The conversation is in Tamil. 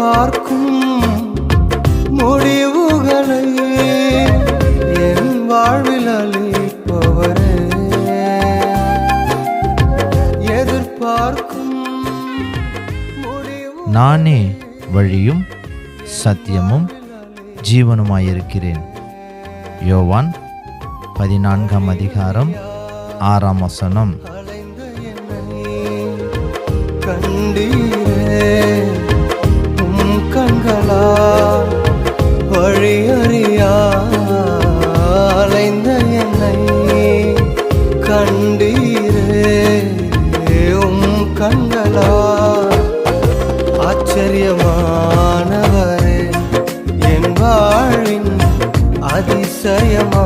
எதிர்பார்க்கும் முடிவுகளை என் வாழ்வில் அளிப்பவரே, எதிர்பார்க்கும் முடிவு. நானே வழியும் சத்தியமும் ஜீவனுமாயிருக்கிறேன். யோவான் 14 அதிகாரம் 6 வசனம். கண்டீரே உம் கண்களால் வழியறியா அலைந்த என்னை, கண்டீரே உம் கண்களால். ஆச்சரியமானவரே, என் வாழ்வின் அதிசயமான